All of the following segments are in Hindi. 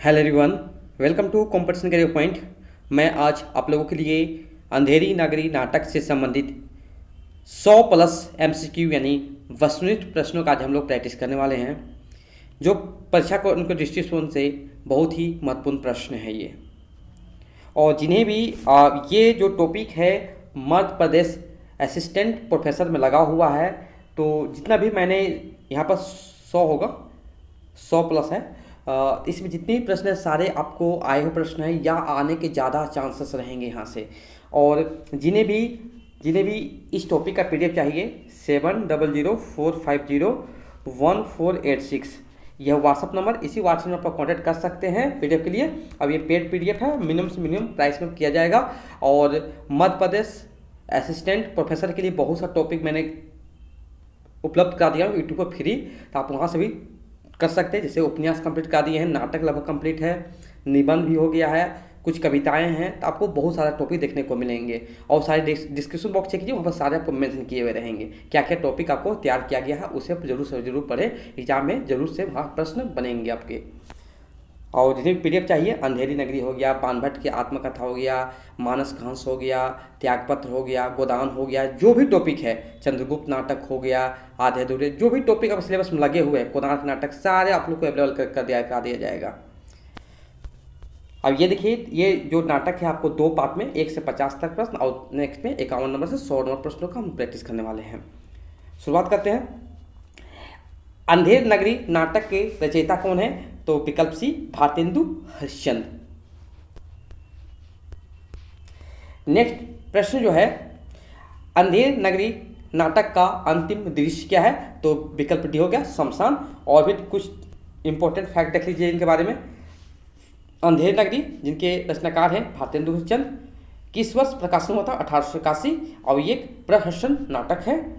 Hello everyone, welcome to competition career point. मैं आज आप लोगों के लिए अंधेरी नगरी नाटक से संबंधित 100 प्लस एमसीक्यू यानी वस्तुनिष्ठ प्रश्नों का आज हम लोग प्रैक्टिस करने वाले हैं, जो परीक्षा को उनके दृष्टिकोण से बहुत ही महत्वपूर्ण प्रश्न है ये। और जिन्हें भी ये जो टॉपिक है मध्य प्रदेश असिस्टेंट प्रोफेसर में लगा हुआ है, तो जितना भी मैंने यहाँ पर 100 होगा, 100 प्लस है, इसमें जितने भी प्रश्न हैं सारे आपको आए हुए प्रश्न हैं या आने के ज़्यादा चांसेस रहेंगे यहाँ से। और जिन्हें भी इस टॉपिक का पीडीएफ चाहिए 7004501486 यह व्हाट्सअप नंबर, इसी व्हाट्सअप नंबर पर कॉन्टैक्ट कर सकते हैं पीडीएफ के लिए। अब ये पेड पीडीएफ है, मिनिमम से मिनिमम प्राइस में किया जाएगा। और मध्य प्रदेश असिस्टेंट प्रोफेसर के लिए बहुत सा टॉपिक मैंने उपलब्ध करा दिया हूँ यूट्यूब पर फ्री, तो आप वहाँ से भी कर सकते हैं। जैसे उपन्यास कंप्लीट कर दिए हैं, नाटक लगभग कंप्लीट है, निबंध भी हो गया है, कुछ कविताएं हैं, तो आपको बहुत सारा टॉपिक देखने को मिलेंगे। और सारे डिस्क्रिप्शन बॉक्स चेक कीजिए, वहाँ पर सारे आपको मेंशन किए हुए रहेंगे क्या क्या टॉपिक आपको तैयार किया गया है, उसे आप जरूर से जरूर पढ़ें। एग्जाम में जरूर से वहाँ प्रश्न बनेंगे आपके। और जितने भी पीडीएफ चाहिए, अंधेरी नगरी हो गया, बाणभट्ट की आत्मकथा हो गया, मानस घास हो गया, त्यागपत्र हो गया, गोदान हो गया, जो भी टॉपिक है, चंद्रगुप्त नाटक हो गया, आधे अधूरे जो भी टॉपिक अब सिलेबस में लगे हुए हैं, कोणार्क नाटक, सारे आप लोग को अवेलेबल कर दिया जाएगा। अब ये देखिए, ये जो नाटक है आपको 2 पार्ट में 1 से 50 तक प्रश्न, और नेक्स्ट में 51 नंबर से 100 नंबर प्रश्नों का हम प्रैक्टिस करने वाले हैं। शुरुआत करते हैं। अंधेर नगरी नाटक के रचयिता कौन है? तो विकल्प सी भारतेंदु हरिश्चंद्र। नेक्स्ट प्रश्न जो है, अंधेर नगरी नाटक का अंतिम दृश्य क्या है? तो विकल्प डी हो गया शमशान। और भी कुछ इंपॉर्टेंट फैक्ट देख लीजिए इनके बारे में। अंधेर नगरी, जिनके रचनाकार हैं भारतेंदु हरिश्चंद्र, किस वर्ष प्रकाशन हुआ था? 1881। और ये एक प्रहसन नाटक है।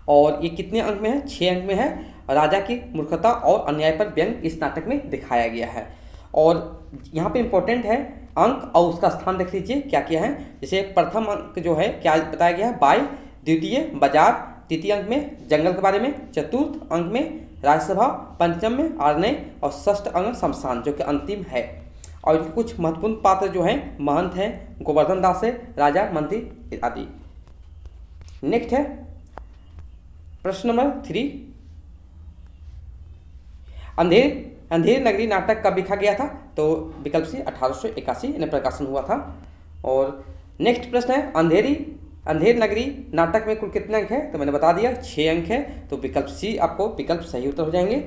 और ये कितने अंक में है? 6 अंक में है। राजा की मूर्खता और अन्याय पर व्यंग इस नाटक में दिखाया गया है। और यहाँ पे इम्पोर्टेंट है अंक और उसका स्थान देख लीजिए क्या क्या है। जैसे प्रथम अंक जो है क्या बताया गया है? बाई। द्वितीय बाजार। तृतीय अंक में जंगल के बारे में। चतुर्थ अंक में राज्यसभा। पंचम में आर्य। और षष्ठ अंक शमशान, जो कि अंतिम है। और इनके कुछ महत्वपूर्ण पात्र जो हैं, महंत हैं, गोवर्धन दास है, राजा, मंत्री आदि। नेक्स्ट है प्रश्न नंबर 3। अंधेर नगरी नाटक कब लिखा गया था? तो विकल्प सी 1881 में प्रकाशन हुआ था। और नेक्स्ट प्रश्न है, अंधेर नगरी नाटक में कुल कितने अंक है? तो मैंने बता दिया 6 अंक है। तो विकल्प सी आपको विकल्प सही उत्तर हो जाएंगे।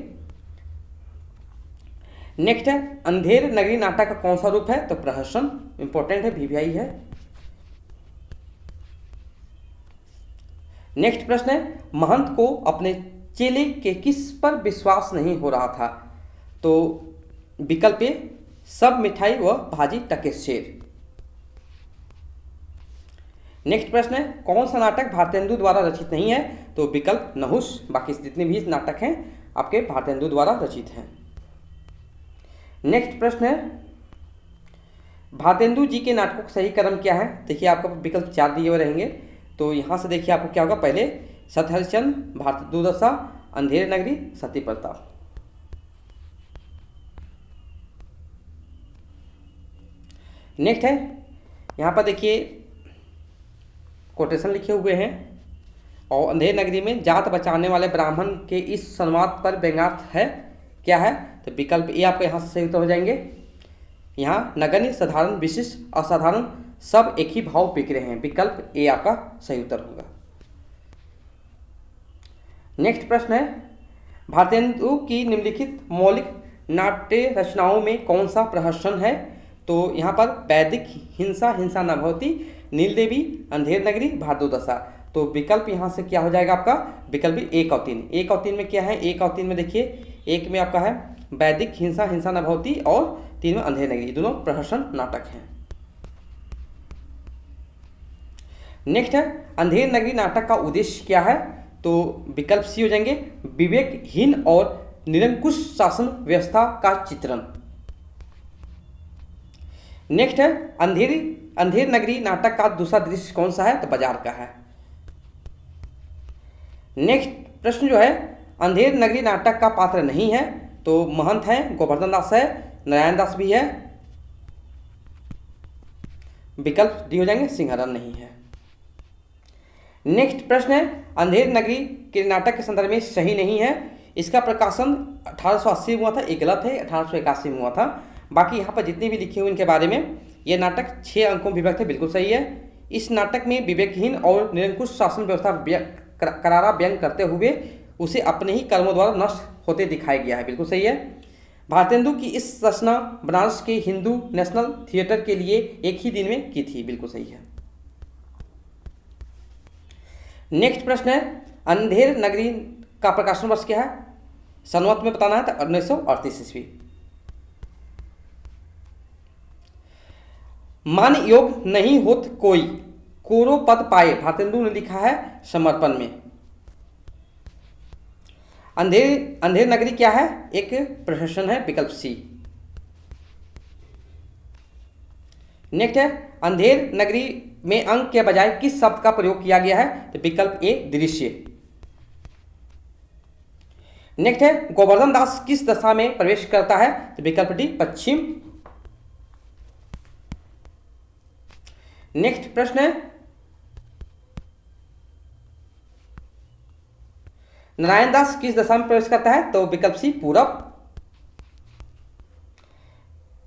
नेक्स्ट है, अंधेर नगरी नाटक का कौन सा रूप है? तो प्रहसन, इंपॉर्टेंट है, वीवीआई है। नेक्स्ट प्रश्न है, महंत को अपने चेले के किस पर विश्वास नहीं हो रहा था? तो विकल्प ए सब मिठाई व भाजी टके शेर। नेक्स्ट प्रश्न है, कौन सा नाटक भारतेंदु द्वारा रचित नहीं है? तो विकल्प नहुष। बाकी जितने भी नाटक हैं आपके भारतेंदु द्वारा रचित हैं। नेक्स्ट प्रश्न है, भारतेंदु जी के नाटकों का सही क्रम क्या है? देखिए आपको विकल्प 4 दिए हुए रहेंगे। तो यहाँ से देखिए आपको क्या होगा, पहले सत हरिश्चंद्र, भारतेंदु दशा, अंधेर नगरी, सती प्रताप। नेक्स्ट है, यहाँ पर देखिए कोटेशन लिखे हुए हैं। और अंधेर नगरी में जात बचाने वाले ब्राह्मण के इस संवाद पर व्यंग्यार्थ है क्या है? तो विकल्प ए आपको यहाँ से सही उत्तर हो जाएंगे। यहाँ नगण्य, साधारण, विशिष्ट, असाधारण सब एक ही भाव बिक रहे हैं। विकल्प ए आपका सही उत्तर होगा। नेक्स्ट प्रश्न है, भारतेंदु की निम्नलिखित मौलिक नाट्य रचनाओं में कौन सा प्रहसन है? तो यहाँ पर वैदिक हिंसा न भवती, नीलदेवी, अंधेर नगरी, भारतेंदु दशा। तो विकल्प यहाँ से क्या हो जाएगा आपका? विकल्प 1 और 3। 1 और 3 में क्या है? 1 और 3 में देखिए, 1 में आपका है वैदिक हिंसा न भवती, और 3 में अंधेर नगरी, दोनों प्रहसन नाटक हैं। नेक्स्ट है, अंधेर नगरी नाटक का उद्देश्य क्या है? तो विकल्प सी हो जाएंगे विवेकहीन और निरंकुश शासन व्यवस्था का चित्रण। नेक्स्ट है, अंधेर नगरी नाटक का दूसरा दृश्य कौन सा है? तो बाजार का है। नेक्स्ट प्रश्न जो है, अंधेर नगरी नाटक का पात्र नहीं है, तो महंत हैं, गोवर्धन दास है, नारायण दास भी है, विकल्प डी हो जाएंगे, सिंहरन नहीं है। नेक्स्ट प्रश्न है, अंधेर नगरी के नाटक के संदर्भ में सही नहीं है। इसका प्रकाशन 1880 में हुआ था, ये गलत है, 1881 में हुआ था। बाकी यहाँ पर जितने भी लिखे हुए इनके बारे में, ये नाटक 6 अंकों में विभक्त है, बिल्कुल सही है। इस नाटक में विवेकहीन और निरंकुश शासन व्यवस्था करारा व्यंग करते हुए उसे अपने ही कर्मों द्वारा नष्ट होते दिखाया गया है, बिल्कुल सही है। भारतेंदु की इस रचना बनारस के हिंदू नेशनल थिएटर के लिए एक ही दिन में की थी, बिल्कुल सही है। नेक्स्ट प्रश्न है, अंधेर नगरी का प्रकाशन वर्ष क्या है? सनवत में बताना है तो 1938 ईस्वी। मान योग नहीं होत कोई कोरो पद पाए, भारतेंदु ने लिखा है समर्पण में। अंधेर नगरी क्या है? एक प्रहसन है, विकल्प सी। नेक्स्ट है, अंधेर नगरी में अंक के बजाय किस शब्द का प्रयोग किया गया है? तो विकल्प ए दृश्य। नेक्स्ट है, गोवर्धन दास किस दशा में प्रवेश करता है? तो विकल्प डी पश्चिम। नेक्स्ट प्रश्न है, नारायण दास किस दशा में प्रवेश करता है? तो विकल्प सी पूरब।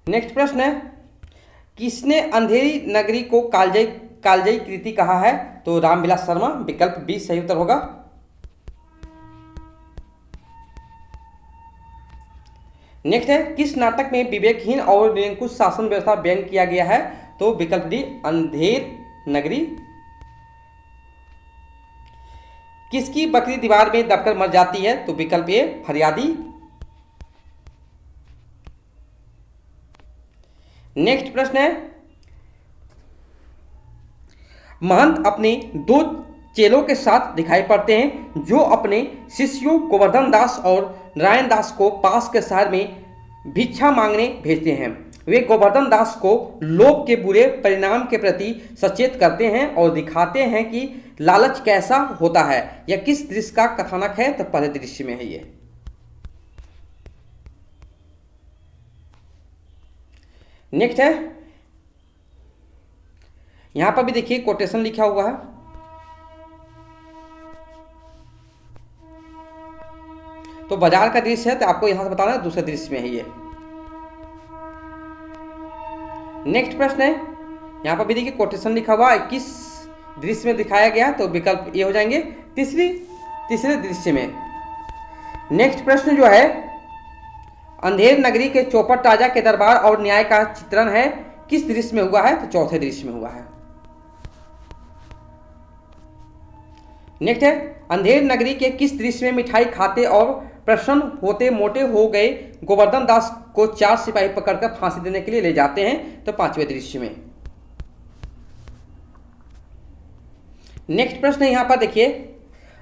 नेक्स्ट प्रश्न है, किसने अंधेरी नगरी को कालजयी कृति कहा है? तो रामविलास शर्मा, विकल्प बी सही उत्तर होगा। नेक्स्ट है, किस नाटक में विवेकहीन और निरंकुश शासन व्यवस्था व्यंग किया गया है? तो विकल्प डी अंधेर नगरी। किसकी बकरी दीवार में दबकर मर जाती है? तो विकल्प ए फरियादी। नेक्स्ट प्रश्न है, महंत अपने 2 चेलों के साथ दिखाई पड़ते हैं जो अपने शिष्यों गोवर्धन दास और नारायण दास को पास के शहर में भिक्षा मांगने भेजते हैं। वे गोवर्धन दास को लोभ के बुरे परिणाम के प्रति सचेत करते हैं और दिखाते हैं कि लालच कैसा होता है। यह किस दृश्य का कथानक है? तो पहले दृश्य में है ये। नेक्स्ट है, यहां पर भी देखिए कोटेशन लिखा हुआ है। तो बाजार का दृश्य है, तो आपको यहां से बताना है दूसरे दृश्य में है ये। नेक्स्ट प्रश्न है, यहां पर भी देखिए कोटेशन लिखा हुआ है, किस दृश्य में दिखाया गया? तो विकल्प ये हो जाएंगे तीसरे दृश्य में। नेक्स्ट प्रश्न जो है, अंधेर नगरी के चौपट राजा के दरबार और न्याय का चित्रण है, किस दृश्य में हुआ है? तो चौथे दृश्य में हुआ है। नेक्स्ट है, अंधेर नगरी के किस दृश्य में मिठाई खाते और प्रसन्न होते मोटे हो गए गोवर्धन दास को 4 सिपाही पकड़कर फांसी देने के लिए ले जाते हैं? तो 5वें दृश्य में। नेक्स्ट प्रश्न यहां पर देखिए,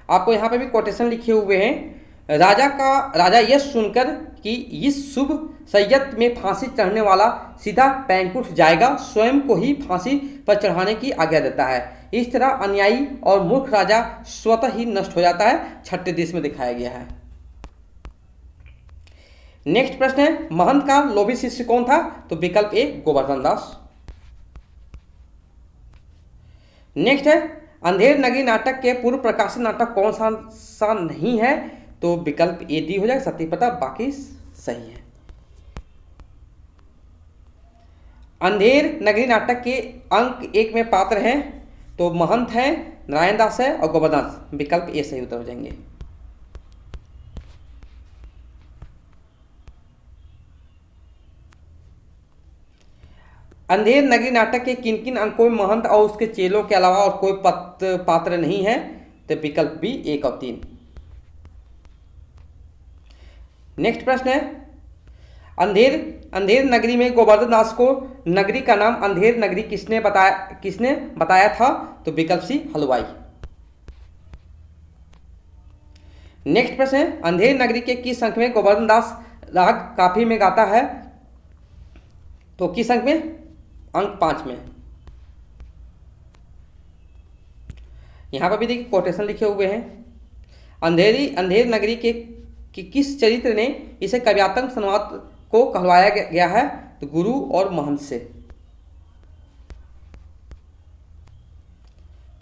आपको यहां पर भी कोटेशन लिखे हुए हैं। राजा यह सुनकर कि इस शुभ सैयद में फांसी चढ़ने वाला सीधा पैंकुठ जाएगा, स्वयं को ही फांसी पर चढ़ाने की आज्ञा देता है। इस तरह अन्यायी और मूर्ख राजा स्वतः ही नष्ट हो जाता है, 6ठे दृश्य में दिखाया गया है। नेक्स्ट प्रश्न है, महंत का लोभी शिष्य कौन था? तो विकल्प ए गोवर्धन दास। नेक्स्ट है, अंधेर नगरी नाटक के पूर्व प्रकाशित नाटक कौन सा नहीं है? तो विकल्प ए डी हो जाएगा, सत्य पता, बाकी सही है। अंधेर नगरी नाटक के अंक 1 में पात्र हैं, तो महंत है, नारायण दास है और गोवर्धन दास, विकल्प ए सही उत्तर हो जाएंगे। अंधेर नगरी नाटक के किन किन अंकों में महंत और उसके चेलों के अलावा और कोई पात्र नहीं है? तो विकल्प बी 1 और 3। नेक्स्ट प्रश्न है, अंधेर नगरी में गोवर्धन दास को नगरी का नाम अंधेर नगरी किसने बताया था? तो विकल्प सी हलवाई। नेक्स्ट प्रश्न है, अंधेर नगरी के किस अंक में गोवर्धन दास राग काफी में गाता है? तो किस अंक में? अंक 5 में। यहां पर भी देखिए कोटेशन लिखे हुए हैं। अंधेर नगरी के कि किस चरित्र ने इसे काव्यात्मक संवाद को कहलवाया गया है? तो गुरु और महंत से।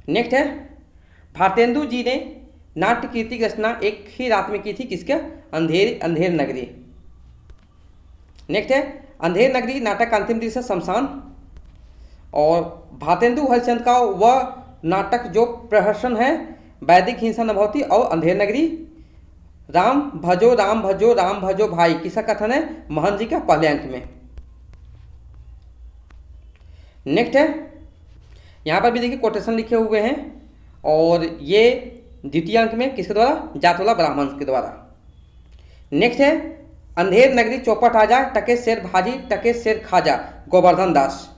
नेक्स्ट है, भारतेंदु जी ने नाट्य कीर्ति की रचना एक ही रात में की थी, किसके? अंधेर नगरी। नेक्स्ट है, अंधेर नगरी नाटक का अंतिम दृश्य शमशान। और भारतेंदु हरिश्चंद्र का वह नाटक जो प्रहसन है वैदिक हिंसा न भवती और अंधेर नगरी। राम भजो राम भजो राम भजो भाई किसका कथन है? महंत जी का पहले अंक में। नेक्स्ट है, यहाँ पर भी देखिए कोटेशन लिखे हुए हैं और ये द्वितीय अंक में किसके द्वारा? जातवाला ब्राह्मण के द्वारा। नेक्स्ट है, अंधेर नगरी चौपट आजा टके शेर भाजी टके शेर खाजा गोवर्धन दास।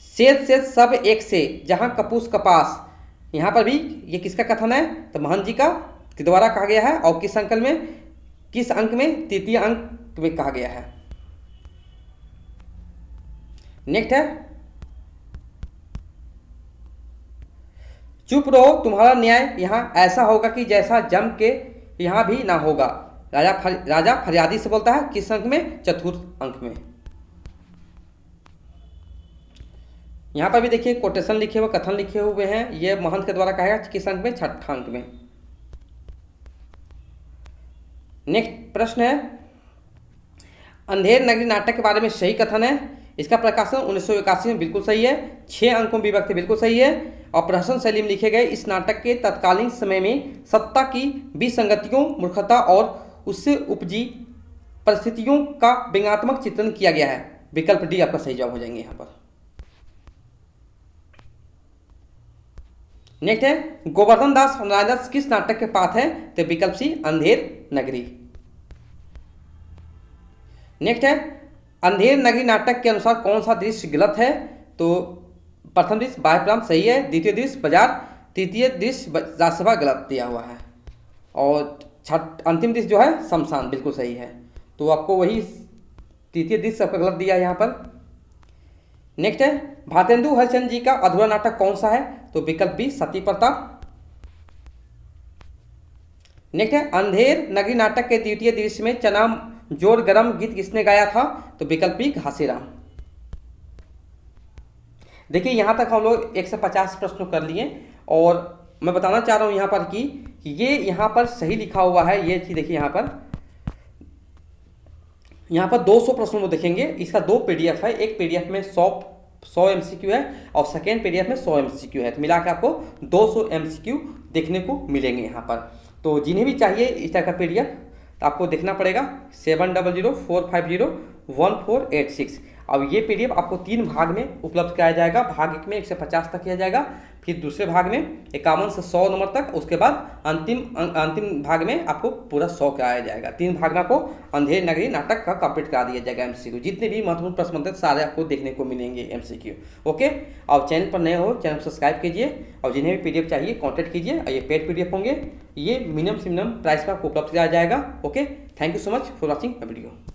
सेत से सब एक से जहाँ कपूस कपास, यहाँ पर भी ये किसका कथन है? तो महंत जी का के द्वारा कहा गया है। और किस अंक में? तृतीय अंक में कहा गया है। नेक्स्ट है, चुप रहो तुम्हारा न्याय यहाँ ऐसा होगा कि जैसा जम के यहाँ भी ना होगा। राजा फरियादी से बोलता है, किस अंक में? चतुर्थ अंक में। यहाँ पर भी देखिए कोटेशन लिखे हुए, कथन लिखे हुए हैं, ये महंत के द्वारा कहेगा, किस अंक में? छठा अंक में। नेक्स्ट प्रश्न है, अंधेर नगरी नाटक के बारे में सही कथन है। इसका प्रकाशन 1981 में बिल्कुल सही है। 6 अंकों में विभक्त बिल्कुल सही है। और प्रहसन शैली में लिखे गए इस नाटक के तत्कालीन समय में सत्ता की विसंगतियों, मूर्खता और उससे उपजी परिस्थितियों का व्यंग्यात्मक चित्रण किया गया है। विकल्प डी आपका सही जवाब हो जाएंगे यहाँ पर। नेक्स्ट है, गोवर्धन दास और नारायण दास किस नाटक के पात्र हैं? तो विकल्प सी अंधेर नगरी। नेक्स्ट है, अंधेर नगरी नाटक के अनुसार कौन सा दृश्य गलत है? तो प्रथम दृश्य बाह्य प्रांत सही है, द्वितीय दृश्य बाजार, तृतीय दृश्य राजसभा गलत दिया हुआ है और अंतिम दृश्य जो है शमशान बिल्कुल सही है। तो आपको वही तृतीय दृश्य आपका गलत दिया है यहाँ पर। नेक्स्ट है, भारतेंदु हरिश्चंद्र जी का अधूरा नाटक कौन सा है? तो विकल्प बी सती प्रताप। नेक्स्ट है, अंधेर नगरी नाटक के द्वितीय दृश्य में चना जोर गरम गीत किसने गाया था? तो विकल्प बी घासीराम। देखिए यहाँ तक हम लोग 150 प्रश्न कर लिए और मैं बताना चाह रहा हूँ यहाँ पर कि ये यहाँ पर सही लिखा हुआ है। ये चीज देखिए यहाँ पर 200 प्रश्नों को देखेंगे। इसका 2 PDF है, एक PDF में 100 MCQ है और सेकेंड PDF में 100 MCQ है। तो मिला के आपको 200 MCQ देखने को मिलेंगे यहाँ पर। तो जिन्हें भी चाहिए इस तरह का PDF तो आपको देखना पड़ेगा 7004501486। अब ये PDF आपको 3 भाग में उपलब्ध कराया जाएगा। भाग 1 में 150 तक किया जाएगा, फिर दूसरे भाग में 51 से 100 नंबर तक, उसके बाद अंतिम भाग में आपको पूरा 100 कराया जाएगा। 3 भाग में आपको अंधेर नगरी नाटक का कंप्लीट करा दिया जाएगा MCQ। जितने भी महत्वपूर्ण प्रश्न बनते हैं सारे आपको देखने को मिलेंगे MCQ। ओके, और चैनल पर नए हो चैनल सब्सक्राइब कीजिए और जिन्हें भी PDF चाहिए कॉन्टैक्ट कीजिए। और ये पेड PDF होंगे, ये मिनिमम से मिनिमम प्राइस पर आपको उपलब्ध कराया जाएगा। Okay, thank you so much for watching the video.